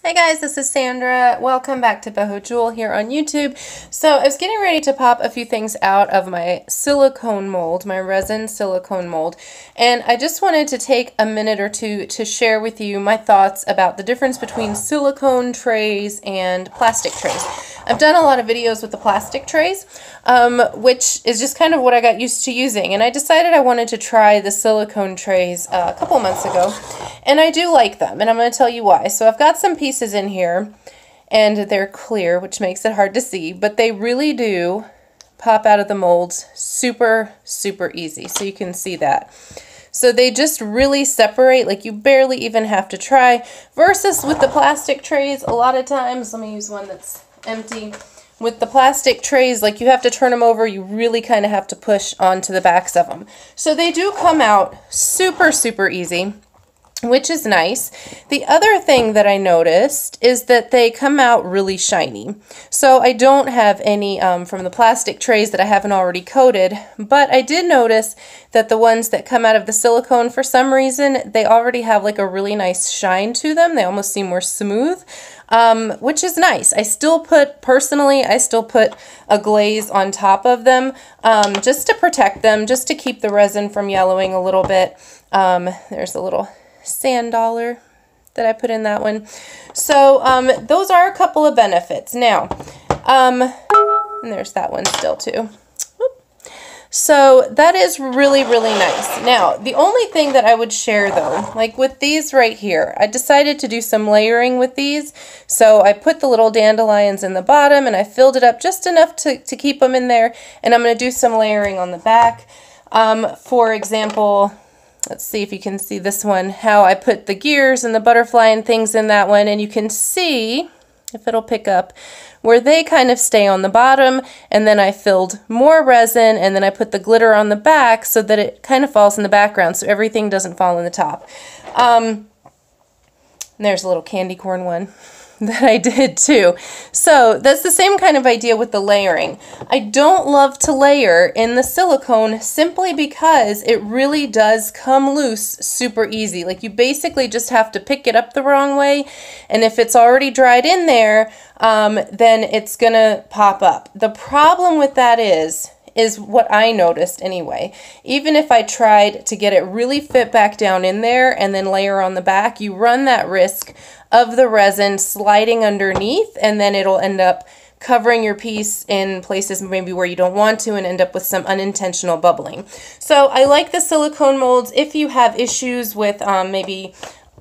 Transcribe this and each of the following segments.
Hey guys, this is Sandra. Welcome back to Boho Jewel here on YouTube. So I was getting ready to pop a few things out of my silicone mold, my resin silicone mold, and I just wanted to take a minute or two to share with you my thoughts about the difference between silicone trays and plastic trays. I've done a lot of videos with the plastic trays, which is just kind of what I got used to using, and I decided I wanted to try the silicone trays a couple months ago, and I do like them, and I'm going to tell you why. So I've got some pieces in here, and they're clear, which makes it hard to see, but they really do pop out of the molds super easy, so you can see that. So they just really separate, like you barely even have to try, versus with the plastic trays, a lot of times, let me use one that's empty. With the plastic trays, like you have to turn them over, you really kind of have to push onto the backs of them. So they do come out super easy, which is nice. The other thing that I noticed is that they come out really shiny. So I don't have any from the plastic trays that I haven't already coated, but I did notice that the ones that come out of the silicone, for some reason, they already have like a really nice shine to them. They almost seem more smooth, which is nice. Personally, I still put a glaze on top of them just to protect them, just to keep the resin from yellowing a little bit. There's a little sand dollar that I put in that one. So those are a couple of benefits. Now, and there's that one still too. So that is really nice. Now, the only thing that I would share though, like with these right here, I decided to do some layering with these. So I put the little dandelions in the bottom and I filled it up just enough to keep them in there. And I'm going to do some layering on the back. For example, let's see if you can see this one, how I put the gears and the butterfly and things in that one. And you can see, if it'll pick up, where they kind of stay on the bottom, and then I filled more resin, and then I put the glitter on the back so that it kind of falls in the background so everything doesn't fall in the top. There's a little candy corn one that I did too. So that's the same kind of idea with the layering. I don't love to layer in the silicone simply because it really does come loose super easy. Like you basically just have to pick it up the wrong way, and if it's already dried in there, then it's gonna pop up. The problem with that is what I noticed anyway. Even if I tried to get it really fit back down in there and then layer on the back, you run that risk of the resin sliding underneath, and then it'll end up covering your piece in places maybe where you don't want to and end up with some unintentional bubbling. So I like the silicone molds. If you have issues with maybe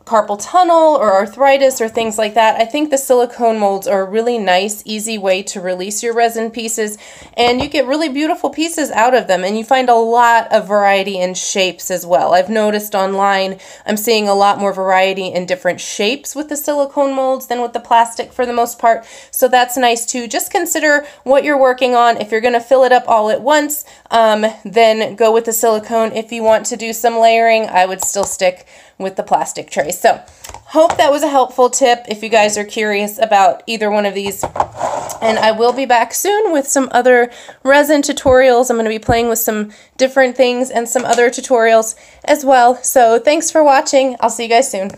carpal tunnel or arthritis or things like that, I think the silicone molds are a really nice, easy way to release your resin pieces, and you get really beautiful pieces out of them, and you find a lot of variety in shapes as well. I've noticed online I'm seeing a lot more variety in different shapes with the silicone molds than with the plastic for the most part, so that's nice too. Just consider what you're working on. If you're going to fill it up all at once, then go with the silicone. If you want to do some layering, I would still stick with the plastic tray. So hope that was a helpful tip if you guys are curious about either one of these. And I will be back soon with some other resin tutorials. I'm going to be playing with some different things and some other tutorials as well. So thanks for watching. I'll see you guys soon.